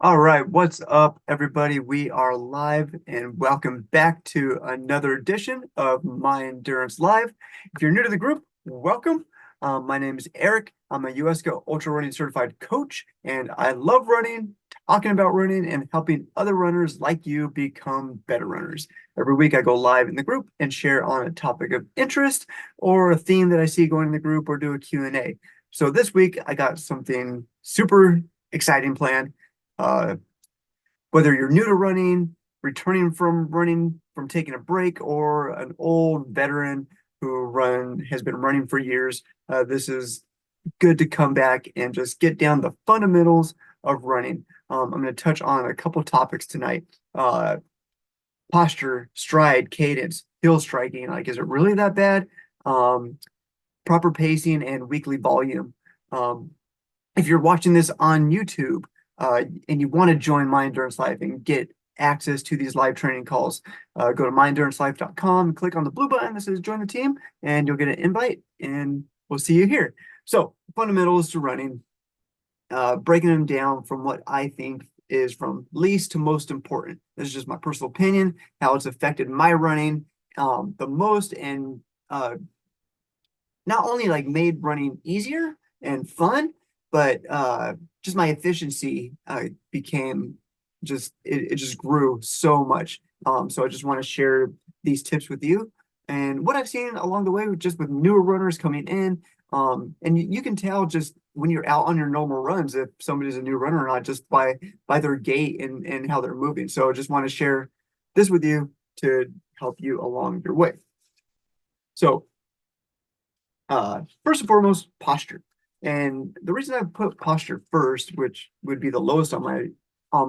All right, what's up, everybody? We are live and welcome back to another edition of My Endurance Live. If you're new to the group, welcome. My name is Eric. I'm a USCO ultra running certified coach, and I love running, talking about running, and helping other runners like you become better runners. Every week, I go live in the group and share on a topic of interest or a theme that I see going in the group or do a Q&A. So this week, I got something super exciting planned. Uh, Whether you're new to running, returning from running, from taking a break, or an old veteran who has been running for years, this is good to come back and just get down the fundamentals of running. I'm going to touch on a couple topics tonight. Posture, stride, cadence, hill striking. Like, is it really that bad? Um, Proper pacing and weekly volume. Um, if you're watching this on YouTube and you want to join My Endurance Life and get access to these live training calls, go to myendurancelife.com, click on the blue button that says join the team, and you'll get an invite, and we'll see you here. So, fundamentals to running, breaking them down from what I think is from least to most important. This is just my personal opinion, how it's affected my running the most, and not only like made running easier and fun, but just my efficiency became it just grew so much. So I just want to share these tips with you and what I've seen along the way just with newer runners coming in. And you can tell just when you're out on your normal runs if somebody's a new runner or not just by their gait and how they're moving. So I just want to share this with you to help you along your way. So first and foremost, posture. And the reason I put posture first, which would be the lowest on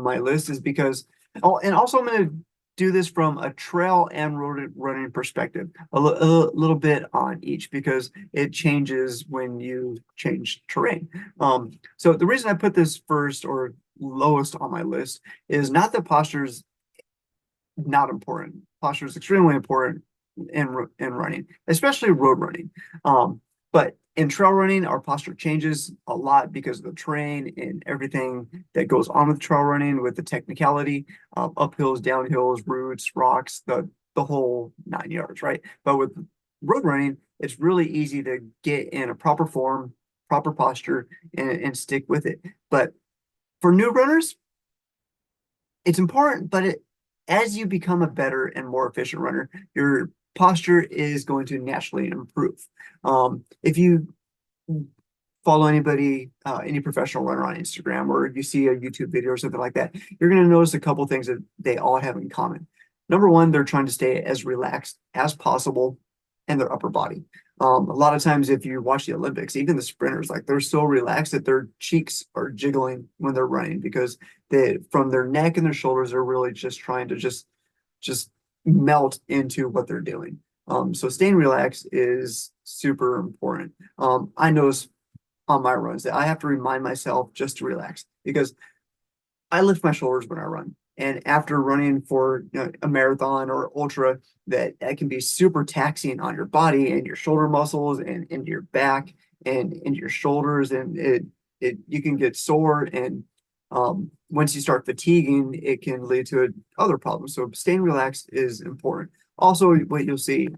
my list, is because and also I'm going to do this from a trail and road running perspective, a little bit on each because it changes when you change terrain. So the reason I put this first or lowest on my list is not that posture is not important. Posture is extremely important in running, especially road running. But in trail running, our posture changes a lot because of the terrain and everything that goes on with trail running, with the technicality, uphills, downhills, roots, rocks, the whole 9 yards, right? But with road running, it's really easy to get in a proper form, proper posture, and stick with it. But for new runners, it's important, but as you become a better and more efficient runner, your posture is going to naturally improve. If you follow any professional runner on Instagram, or you see a YouTube video or something like that, you're going to notice a couple things that they all have in common. Number one, they're trying to stay as relaxed as possible in their upper body. A lot of times, if you watch the Olympics, even the sprinters, like they're so relaxed that their cheeks are jiggling when they're running because from their neck and their shoulders, they're really just trying to just melt into what they're doing. So staying relaxed is super important. I notice on my runs that I have to remind myself just to relax because I lift my shoulders when I run. And after running for a marathon or ultra, that can be super taxing on your body and your shoulder muscles and into your back and into your shoulders, and it you can get sore. And once you start fatiguing, it can lead to other problems. So staying relaxed is important. Also, what you'll see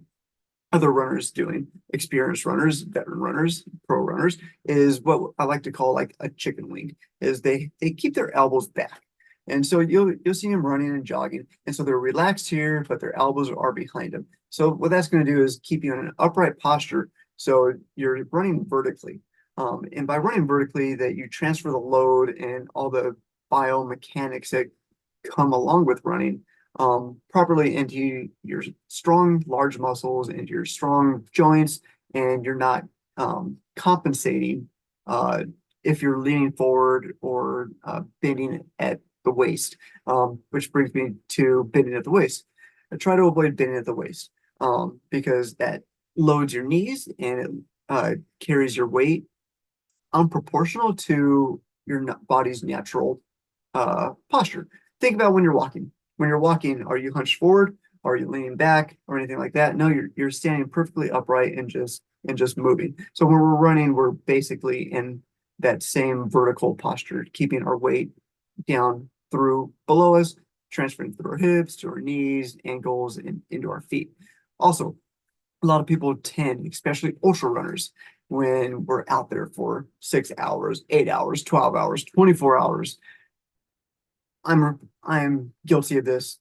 other runners doing, experienced runners, veteran runners, pro runners, is what I like to call like a chicken wing, is they keep their elbows back. And so you'll see them running and jogging. And so they're relaxed here, but their elbows are behind them. So what that's going to do is keep you in an upright posture. So you're running vertically. And by running vertically, that you transfer the load and all the biomechanics that come along with running properly into your strong, large muscles, into your strong joints, and you're not compensating if you're leaning forward or bending at the waist, which brings me to bending at the waist. I try to avoid bending at the waist because that loads your knees and it carries your weight unproportional to your body's natural posture. Think about when you're walking. When you're walking, are you hunched forward? Are you leaning back or anything like that? No, you're standing perfectly upright and just moving. So when we're running, we're basically in that same vertical posture, keeping our weight down through below us, transferring through our hips to our knees, ankles, and into our feet. Also, a lot of people tend, especially ultra runners, when we're out there for 6 hours, 8 hours, 12 hours, 24 hours. I'm guilty of this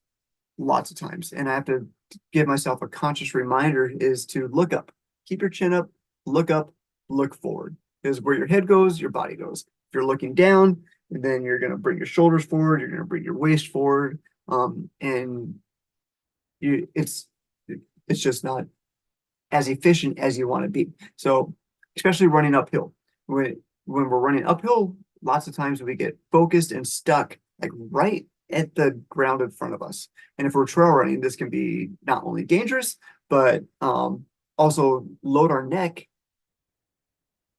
lots of times, and I have to give myself a conscious reminder is to look up, keep your chin up, look forward. Because where your head goes, your body goes. If you're looking down, then you're going to bring your shoulders forward, you're going to bring your waist forward, and it's just not as efficient as you want to be. So, especially running uphill. When we're running uphill, lots of times we get focused and stuck like right at the ground in front of us. And if we're trail running, this can be not only dangerous, but also load our neck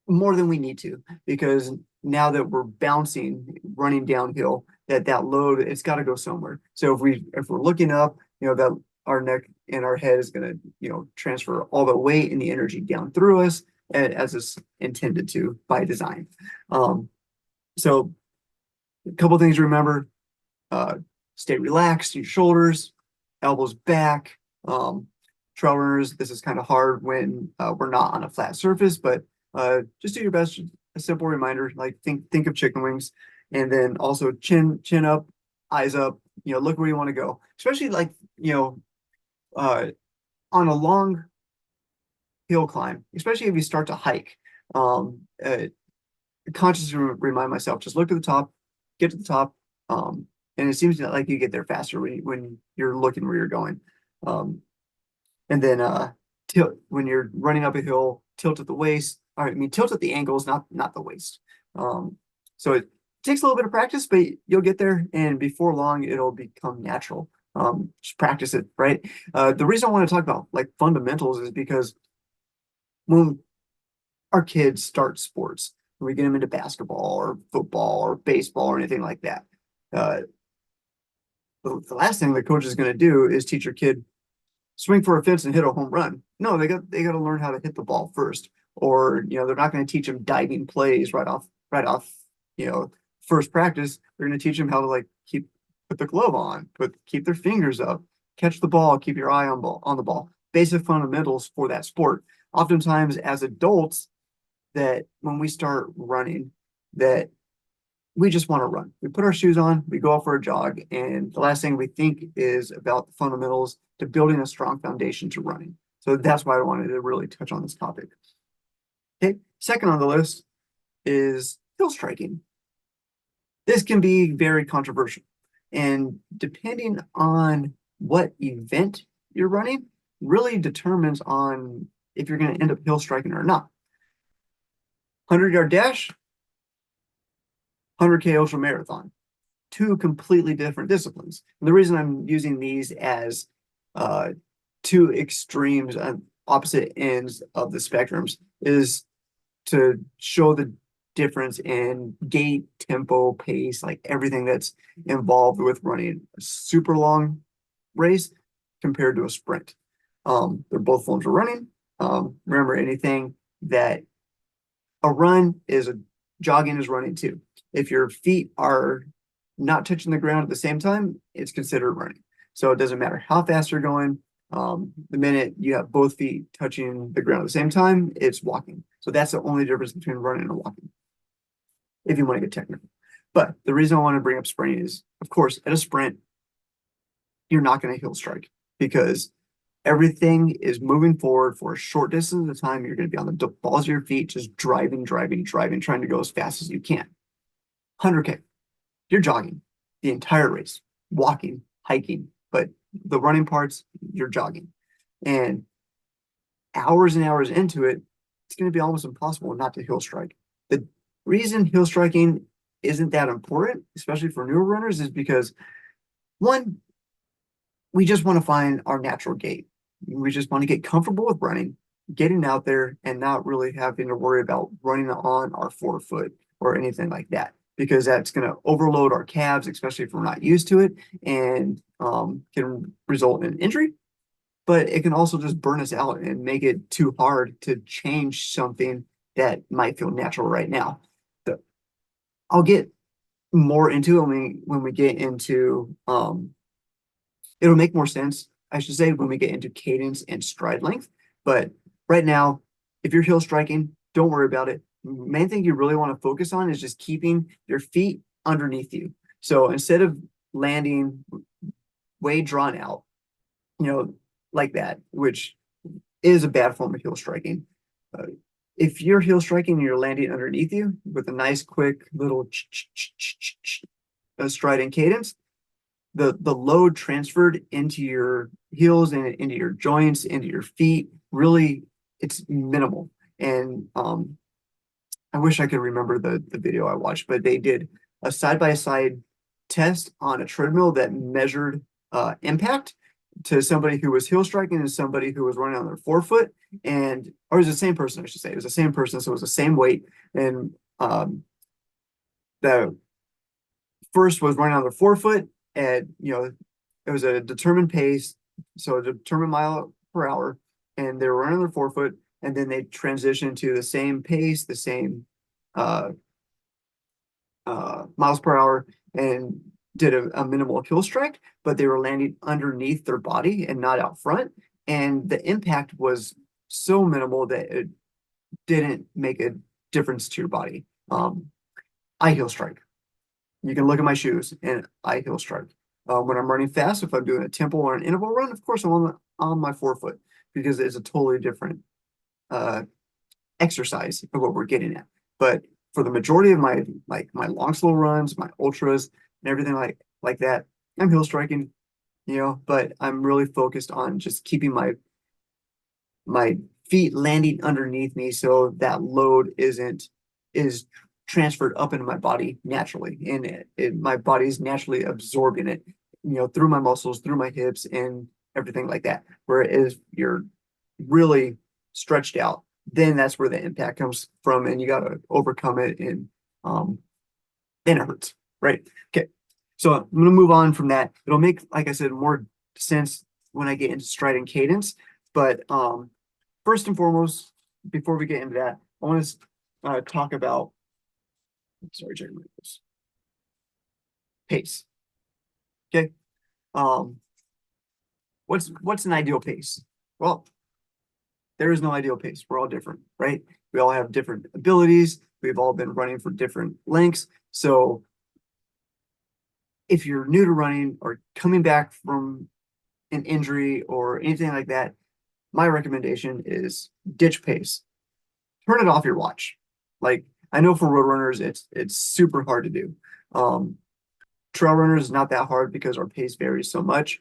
more than we need to, because now that we're bouncing, running downhill, that load, it's got to go somewhere. So if we're looking up, that our neck and our head is going to, transfer all the weight and the energy down through us as it's intended to by design. So a couple things to remember: stay relaxed, your shoulders, elbows back. Trail runners, this is kind of hard when we're not on a flat surface, but just do your best. A simple reminder, like think of chicken wings, and then also chin up, eyes up. Look where you want to go. Especially like uh, on a long hill climb, especially if you start to hike. Consciously remind myself, just look to the top, get to the top, and it seems like you get there faster when you're looking where you're going. And then tilt when you're running up a hill, tilt at the waist. I mean, tilt at the ankles, not the waist. So it takes a little bit of practice, but you'll get there, and before long, it'll become natural. Just practice it, right? The reason I want to talk about like fundamentals is because when our kids start sports, when we get them into basketball or football or baseball or anything like that, uh, the last thing the coach is going to do is teach your kid swing for a fence and hit a home run. No, they got to learn how to hit the ball first, or they're not going to teach them diving plays right off first practice. They're going to teach them how to like put the glove on, keep their fingers up, catch the ball, keep your eye on the ball. Basic fundamentals for that sport. Oftentimes, as adults, that when we start running, that we just want to run. We put our shoes on, we go out for a jog, and the last thing we think is about the fundamentals to building a strong foundation to running. So that's why I wanted to really touch on this topic. Okay, second on the list is hill striking. This can be very controversial, and depending on what event you're running, really determines on if you're going to end up hill striking or not. 100-yard dash, 100K ultra marathon, two completely different disciplines. And the reason I'm using these as two extremes on opposite ends of the spectrums is to show the difference in gait, tempo, pace, like everything that's involved with running a super long race compared to a sprint. They're both forms of running. Remember, anything that a run is a jogging is running too. If your feet are not touching the ground at the same time, it's considered running. So it doesn't matter how fast you're going. The minute you have both feet touching the ground at the same time, it's walking. So that's the only difference between running and walking, if you want to get technical. But the reason I want to bring up sprinting is, of course, at a sprint, you're not going to heel strike because everything is moving forward for a short distance at a time. You're going to be on the balls of your feet, just driving, trying to go as fast as you can. 100K, you're jogging the entire race, walking, hiking, but the running parts, you're jogging. And hours and hours into it, it's going to be almost impossible not to heel strike. The reason heel striking isn't that important, especially for newer runners, is because one, we just want to find our natural gait. We just want to get comfortable with running, getting out there, and not really having to worry about running on our forefoot or anything like that, because that's going to overload our calves, especially if we're not used to it, and can result in injury. But it can also just burn us out and make it too hard to change something that might feel natural right now. So I'll get more into it when we get into it'll make more sense, I should say, when we get into cadence and stride length. But right now, if you're heel striking, don't worry about it. Main thing you really want to focus on is just keeping your feet underneath you. So instead of landing way drawn out, like that, which is a bad form of heel striking. Uh, if you're heel striking and you're landing underneath you with a nice, quick little stride and cadence, the load transferred into your heels and into your joints, into your feet, really it's minimal. And I wish I could remember the video I watched, but they did a side-by-side test on a treadmill that measured impact to somebody who was heel striking and somebody who was running on their forefoot. And or it was the same person, I should say. It was the same person, so it was the same weight. And the first was running on their forefoot at, it was a determined pace, so a determined mile per hour, and they were running on their forefoot, and then they transitioned to the same pace, the same uh, miles per hour, and did a minimal heel strike, but they were landing underneath their body and not out front. And the impact was so minimal that it didn't make a difference to your body. I heel strike. You can look at my shoes and I heel strike. When I'm running fast, if I'm doing a tempo or an interval run, of course I'm on my forefoot because it's a totally different uh, exercise of what we're getting at. But for the majority of my long slow runs, my ultras, and everything like that, I'm heel striking, but I'm really focused on just keeping my feet landing underneath me so that load is transferred up into my body naturally, and my body's naturally absorbing it, through my muscles, through my hips, and everything like that. Whereas you're really stretched out, then that's where the impact comes from, and you got to overcome it, and then it hurts, right? Okay, so I'm going to move on from that. It'll make, like I said, more sense when I get into stride and cadence, but first and foremost, before we get into that, I want to talk about, sorry, check my pace. Okay. Um, what's an ideal pace? Well, there is no ideal pace. We're all different, right? We all have different abilities. We've all been running for different lengths. So if you're new to running or coming back from an injury or anything like that, my recommendation is ditch pace. Turn it off your watch. Like, I know for road runners, it's super hard to do. Trail runners is not that hard because our pace varies so much.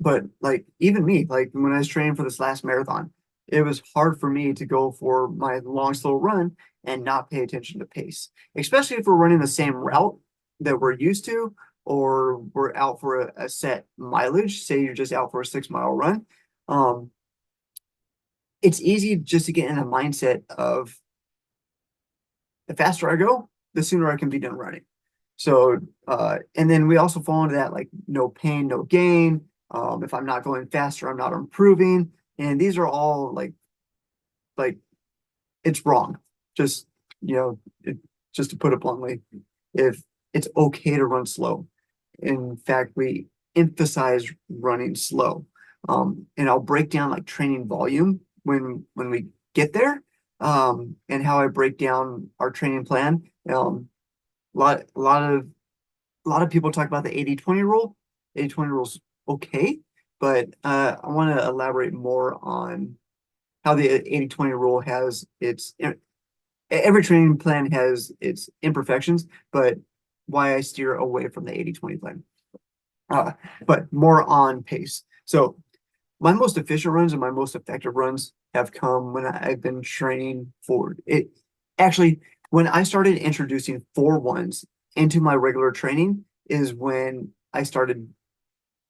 But like even me, like when I was training for this last marathon, it was hard for me to go for my long, slow run and not pay attention to pace, especially if we're running the same route that we're used to, or we're out for a set mileage. Say you're just out for a 6 mile run. Um, it's easy just to get in a mindset of the faster I go, the sooner I can be done running. So, and then we also fall into that like no pain, no gain. If I'm not going faster, I'm not improving. And these are all like it's wrong. Just, just to put it bluntly, if it's okay to run slow. In fact, we emphasize running slow. And I'll break down like training volume when we get there, and how I break down our training plan. A lot of people talk about the 80-20 rule. 80-20 rule is okay, but I want to elaborate more on how the 80-20 rule has its every training plan has its imperfections, but why I steer away from the 80-20 plan. But more on pace. So my most efficient runs and my most effective runs have come when I've been training for it. Actually, when I started introducing 4-1s into my regular training is when I started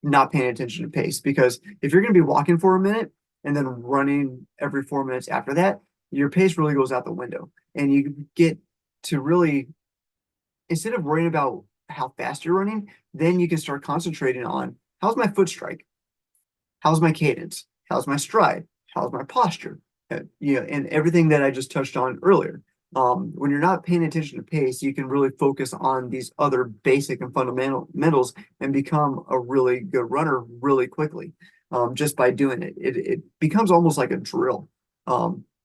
not paying attention to pace. Because if you're going to be walking for a minute and then running every 4 minutes after that, your pace really goes out the window. And you get to really, instead of worrying about how fast you're running, then you can start concentrating on how's my foot strike? How's my cadence? How's my stride? How's my posture? And everything that I just touched on earlier. When you're not paying attention to pace, you can really focus on these other basic and fundamentals and become a really good runner really quickly. Just by doing it, it becomes almost like a drill.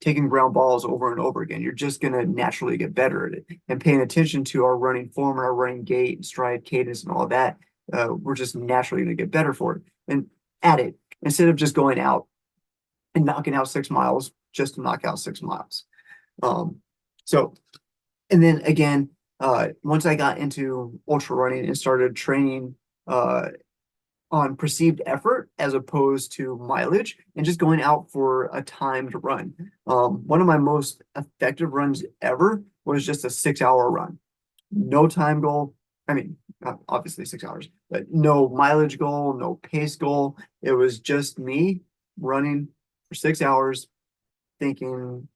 Taking ground balls over and over again, you're just going to naturally get better at it. And paying attention to our running form and our running gait, stride, cadence, and all that, we're just naturally going to get better for it and at it instead of just going out and knocking out 6 miles just to knock out 6 miles. Um, so, and then again, once I got into ultra running and started training uh, on perceived effort as opposed to mileage and just going out for a timed run. One of my most effective runs ever was just a 6 hour run. No time goal. I mean, obviously 6 hours, but no mileage goal, no pace goal. It was just me running for 6 hours, thinking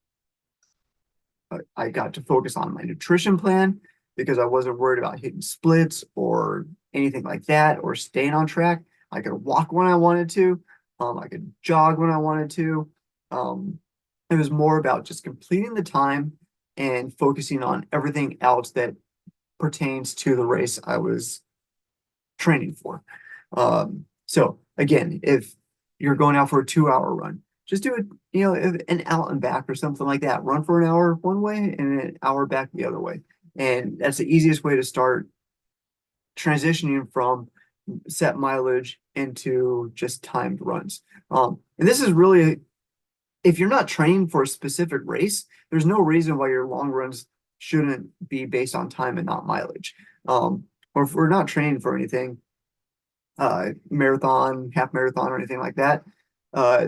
I got to focus on my nutrition plan because I wasn't worried about hitting splits or anything like that or staying on track. I could walk when I wanted to. I could jog when I wanted to. It was more about just completing the time and focusing on everything else that pertains to the race I was training for. So again, if you're going out for a 2 hour run, just do it, an out and back or something like that. Run for an hour one way and an hour back the other way. And that's the easiest way to start transitioning from set mileage into just timed runs. And this is really, if you're not training for a specific race, there's no reason why your long runs shouldn't be based on time and not mileage. Or if we're not training for anything, marathon, half marathon, or anything like that,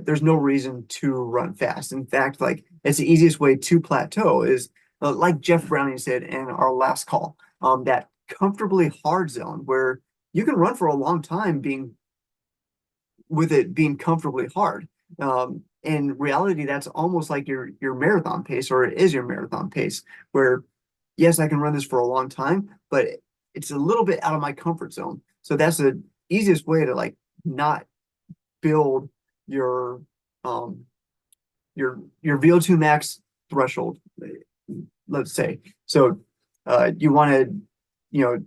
there's no reason to run fast. In fact, like it's the easiest way to plateau is like Jeff Browning said in our last call, that comfortably hard zone where you can run for a long time being with it being comfortably hard. In reality, that's almost like your marathon pace, or it is your marathon pace, where yes, I can run this for a long time, but it's a little bit out of my comfort zone. So that's the easiest way to like not build your um your VO2 max threshold, let's say. So you want to,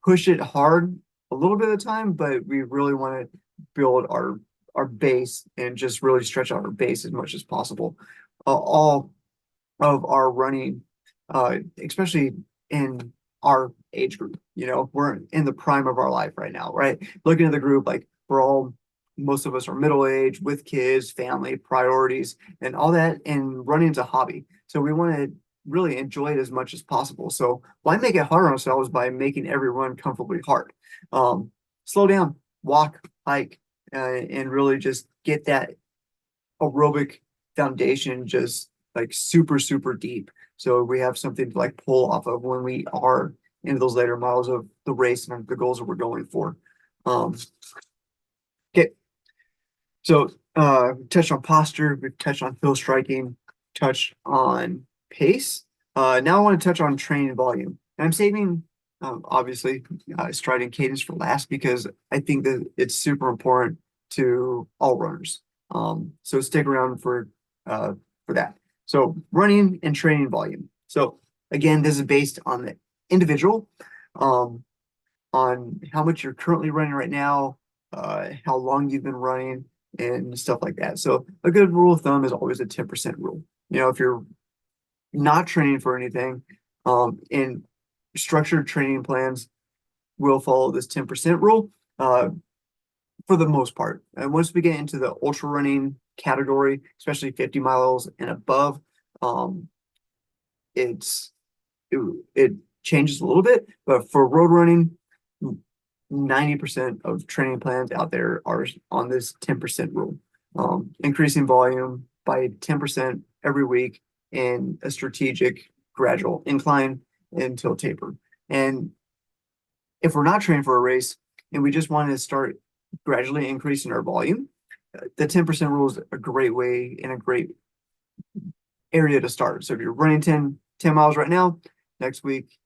push it hard a little bit of the time, but we really want to build our base and just really stretch out our base as much as possible. All of our running, especially in our age group, we're in the prime of our life right now, right? Looking at the group, like most of us are middle age with kids, family, priorities, and all that. And running's a hobby. So we want to really enjoy it as much as possible. So why make it hard on ourselves by making every run comfortably hard? Slow down, walk, hike, and really just get that aerobic foundation just like super, super deep. So we have something to like pull off of when we are into those later miles of the race and the goals that we're going for. Okay. So touched on posture, we've touched on hill striking, touched on pace. Now I want to touch on training volume. And I'm saving obviously stride and cadence for last because I think that it's super important to all runners. So stick around for that. So running and training volume. So again, this is based on the individual, on how much you're currently running right now, how long you've been running, and stuff like that. So a good rule of thumb is always a 10% rule. If you're not training for anything, in structured training plans will follow this 10% rule for the most part. And once we get into the ultra running category, especially 50 miles and above, it's it changes a little bit. But for road running, 90% of training plans out there are on this 10% rule, increasing volume by 10% every week in a strategic gradual incline until taper. And if we're not training for a race and we just want to start gradually increasing our volume, the 10% rule is a great way and a great area to start. So if you're running 10 miles right now, next week,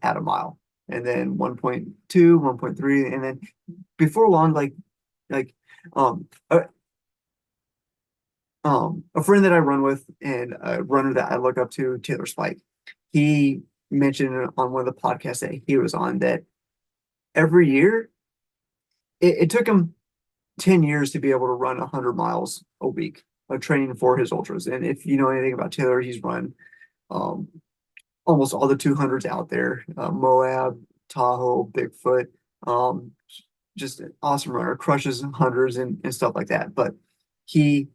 add a mile, and then 1.2, 1.3, and then before long, like um a, a friend that I run with and a runner that I look up to, Taylor Spike. he mentioned on one of the podcasts that he was on that every year it took him 10 years to be able to run 100 miles a week of training for his ultras. And if you know anything about Taylor, he's run um, almost all the 200s out there, Moab, Tahoe, Bigfoot, um, just an awesome runner, crushes hundreds and stuff like that. But he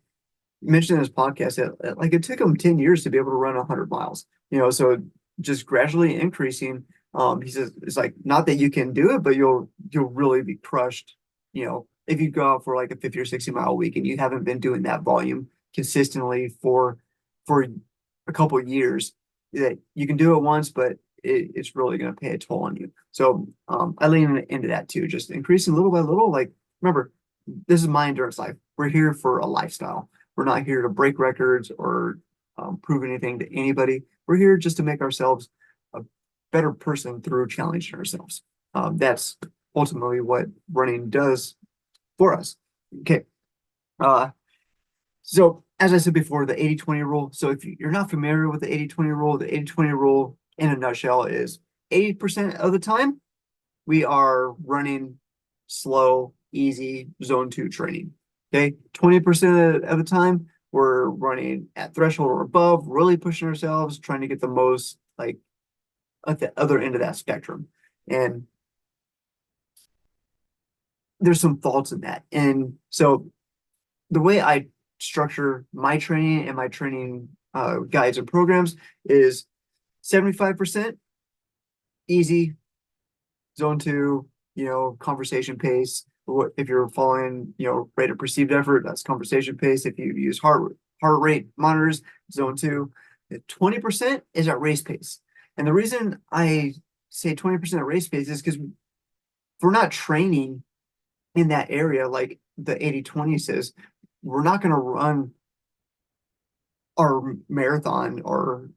mentioned in his podcast that like it took him 10 years to be able to run 100 miles, so just gradually increasing. He says it's like not that you can do it, but you'll really be crushed, if you go out for like a 50 or 60-mile week and you haven't been doing that volume consistently for a couple of years, that you can do it once, but it's really going to pay a toll on you. So I lean into that too, just increasing little by little. Like, remember, this is my endurance life. We're here for a lifestyle. We're not here to break records or prove anything to anybody. We're here just to make ourselves a better person through challenging ourselves. That's ultimately what running does for us. Okay. So as I said before, the 80-20 rule. So if you're not familiar with the 80-20 rule, the 80-20 rule in a nutshell is 80% of the time we are running slow, easy zone 2 training. Okay. 20% of the time we're running at threshold or above, really pushing ourselves, trying to get the most like at the other end of that spectrum. And there's some faults in that. And so the way I structure my training and my training guides and programs is 75% easy, zone 2, conversation pace. If you're following, rate of perceived effort, that's conversation pace. If you use heart rate monitors, zone 2. 20% is at race pace. And the reason I say 20% at race pace is because if we're not training in that area, like the 80-20 says, we're not going to run our marathon or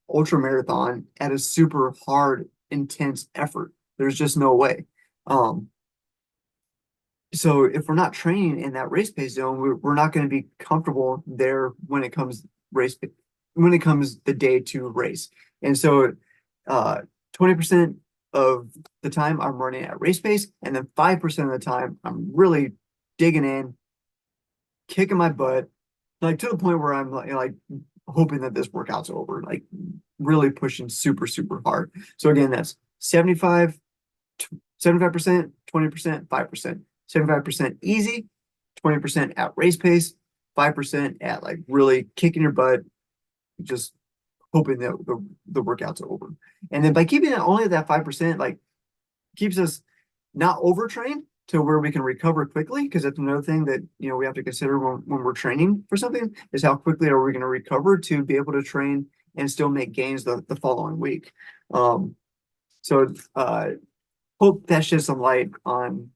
ultra marathon at a super hard, intense effort. There's just no way. So if we're not training in that race pace zone, we're not going to be comfortable there when it comes the day to race. And so 20% of the time I'm running at race pace, and then 5% of the time I'm really digging in, kicking my butt, like to the point where I'm like hoping that this workout's over, like really pushing super, super hard. So again, that's 75%, 20%, 5%. 75% easy, 20% at race pace, 5% at like really kicking your butt, just hoping that the workout's over. And then by keeping it only at that 5%, like keeps us not overtrained to where we can recover quickly, because that's another thing that we have to consider when we're training for something, is how quickly are we going to recover to be able to train and still make gains the following week. So hope that sheds some light on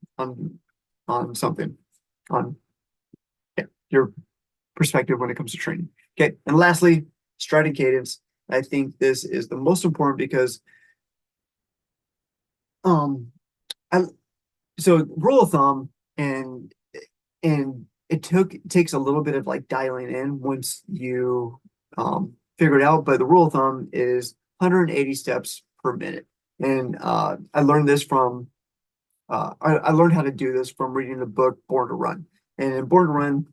something, on your perspective when it comes to training. Okay, and lastly, stride and cadence. I think this is the most important because I so rule of thumb, and it takes a little bit of like dialing in once you figure it out, but the rule of thumb is 180 steps per minute. And I learned this from I learned how to do this from reading the book Born to Run. And in Born to Run,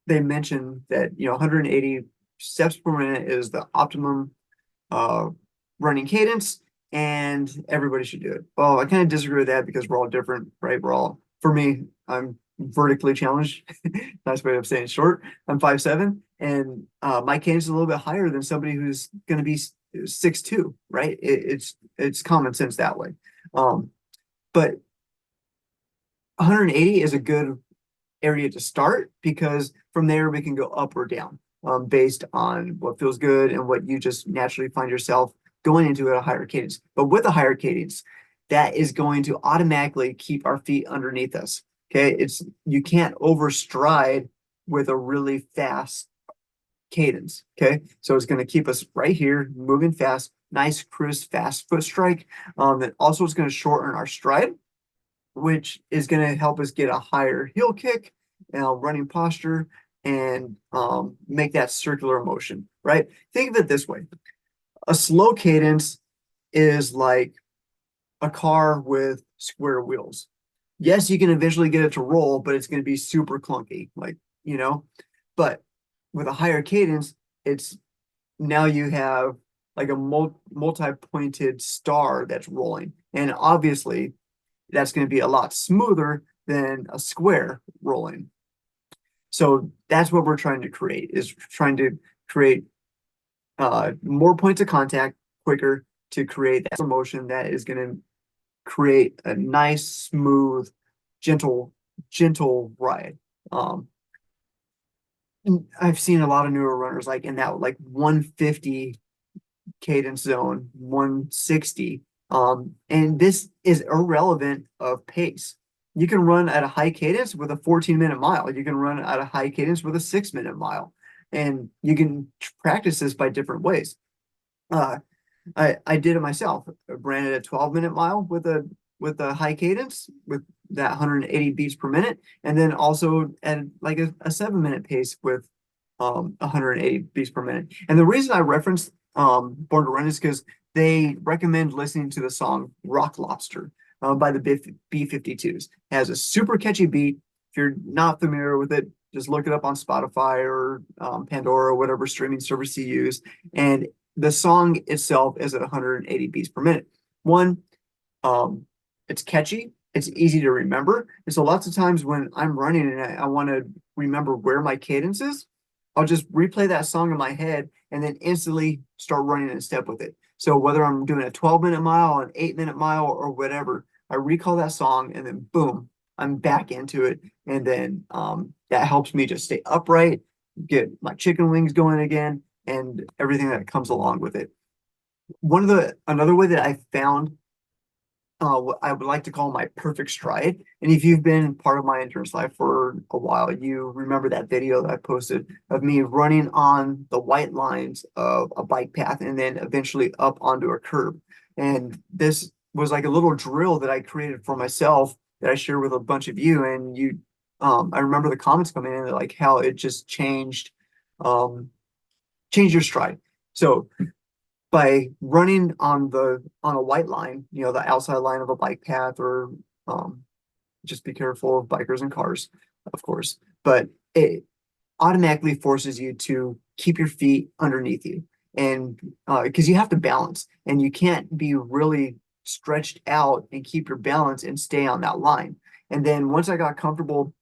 they mention that 180 steps per minute is the optimum uh, running cadence, and everybody should do it. Well, I kind of disagree with that because we're all different, right? For me, I'm vertically challenged. Nice way of saying short. I'm 5'7", and my cadence is a little bit higher than somebody who's going to be 6'2", right? It's common sense that way. But 180 is a good area to start, because from there we can go up or down based on what feels good and what you just naturally find yourself going into at a higher cadence. But with a higher cadence, that is going to automatically keep our feet underneath us. Okay, you can't overstride with a really fast cadence. Okay, so it's going to keep us right here, moving fast, nice, crisp, fast foot strike. That also is going to shorten our stride, which is going to help us get a higher heel kick, running posture, and make that circular motion, right? Think of it this way. A slow cadence is like a car with square wheels. Yes, you can eventually get it to roll, but it's going to be super clunky, like, you know. But with a higher cadence, it's now you have like a multi-pointed star that's rolling. And obviously, that's going to be a lot smoother than a square rolling. So that's what we're trying to create, is trying to create more points of contact quicker to create that motion that is going to create a nice, smooth, gentle, gentle ride. Um, I've seen a lot of newer runners like in that like 150 cadence zone, 160. And this is irrelevant of pace. You can run at a high cadence with a 14-minute mile. You can run at a high cadence with a 6-minute mile. And you can practice this by different ways. Uh, I did it myself. I ran it a 12-minute mile with a high cadence with that 180 beats per minute, and then also at like a 7-minute pace with 180 beats per minute. And the reason I referenced Born to Run is because they recommend listening to the song Rock Lobster by the B-52s. It has a super catchy beat. If you're not familiar with it, just look it up on Spotify or Pandora or whatever streaming service you use. And the song itself is at 180 beats per minute. One, um, it's catchy, it's easy to remember. And so lots of times when I'm running and I want to remember where my cadence is, I'll just replay that song in my head and then instantly start running in step with it. So whether I'm doing a 12-minute mile, an 8-minute mile, or whatever, I recall that song and then boom, I'm back into it. And then that helps me just stay upright, get my chicken wings going again, and everything that comes along with it. Another way that I found what I would like to call my perfect stride. And if you've been part of my endurance life for a while, you remember that video that I posted of me running on the white lines of a bike path and then eventually up onto a curb. And this was like a little drill that I created for myself that I shared with a bunch of you. And I remember the comments coming in like how it just um, changed your stride. So by running on a white line, the outside line of a bike path, or um, just be careful of bikers and cars, of course. But it automatically forces you to keep your feet underneath you, and because you have to balance, and you can't be really stretched out and keep your balance and stay on that line. And then once I got comfortable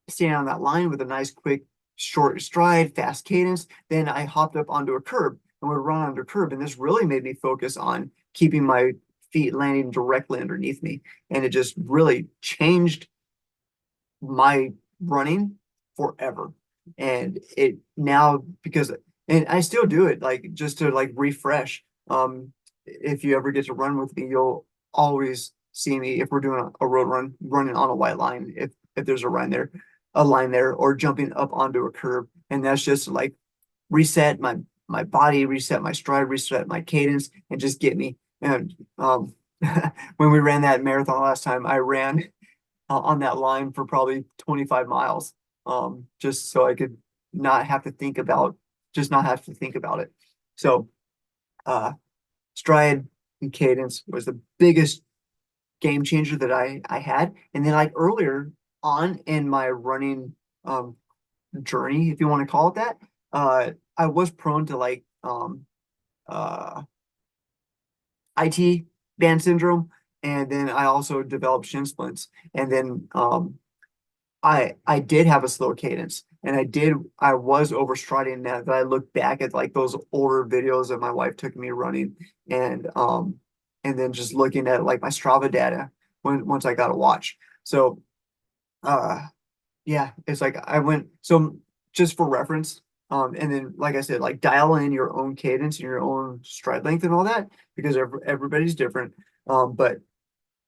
staying on that line with a nice, quick, short stride, fast cadence, then I hopped up onto a curb and would run under curb. And this really made me focus on keeping my feet landing directly underneath me. And it just really changed my running forever. And it now, and I still do it like just to like refresh. If you ever get to run with me, you'll always see me if we're doing a road run, running on a white line, if there's a line there, or jumping up onto a curb. And that's just like reset my body, reset my stride, reset my cadence, and just get me. And when we ran that marathon last time, I ran on that line for probably 25 miles, just so I could not have to think about not have to think about it. So stride and cadence was the biggest game changer that I had. And then like earlier on in my running journey, if you want to call it that, I was prone to like uh IT band syndrome, and then I also developed shin splints. And then I did have a slow cadence, and I was overstriding that I look back at like those older videos that my wife took me running, and then just looking at like my Strava data once I got a watch. So uh yeah, it's like I went, so just for reference, and then like I said, like dial in your own cadence and your own stride length and all that, because everybody's different. But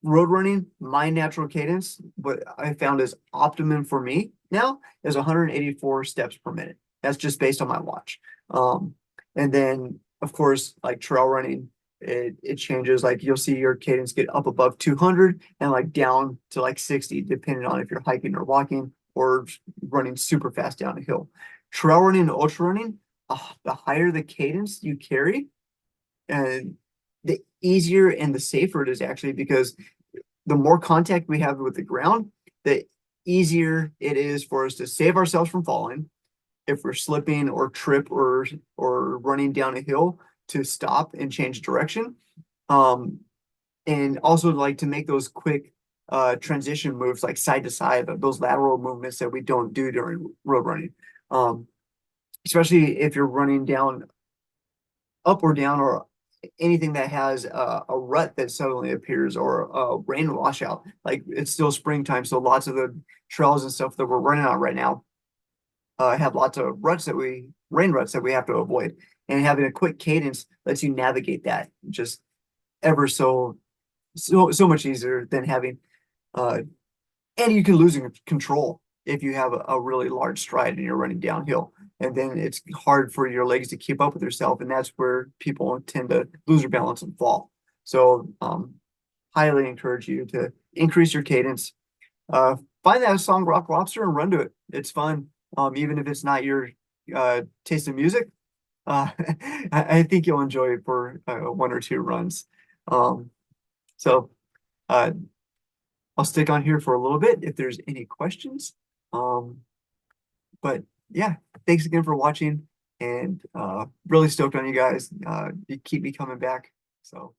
road running, my natural cadence, what I found is optimum for me now is 184 steps per minute. That's just based on my watch. Um, and then of course, like trail running, it changes. Like you'll see your cadence get up above 200 and like down to like 60, depending on if you're hiking or walking or running super fast down a hill. Trail running and ultra running, the higher the cadence you carry, And the easier and the safer it is actually, because the more contact we have with the ground, the easier it is for us to save ourselves from falling. If we're slipping or trip or running down a hill, to stop and change direction. Um, and also like to make those quick transition moves like side to side, those lateral movements that we don't do during road running. Um, Especially if you're running down up or down, or anything that has a rut that suddenly appears, or a rain washout. Like it's still springtime, so lots of the trails and stuff that we're running on right now have lots of rain ruts that we have to avoid. And having a quick cadence lets you navigate that just ever so much easier than having uh, and you can lose control if you have a really large stride and you're running downhill. And then it's hard for your legs to keep up with yourself. And that's where people tend to lose their balance and fall. So, highly encourage you to increase your cadence. Uh, Find that song Rock Lobster and run to it. It's fun. Even if it's not your taste of music, I think you'll enjoy it for one or two runs. Um, so, uh, I'll stick on here for a little bit if there's any questions. Um, but yeah, thanks again for watching, and really stoked on you guys. You keep me coming back. So.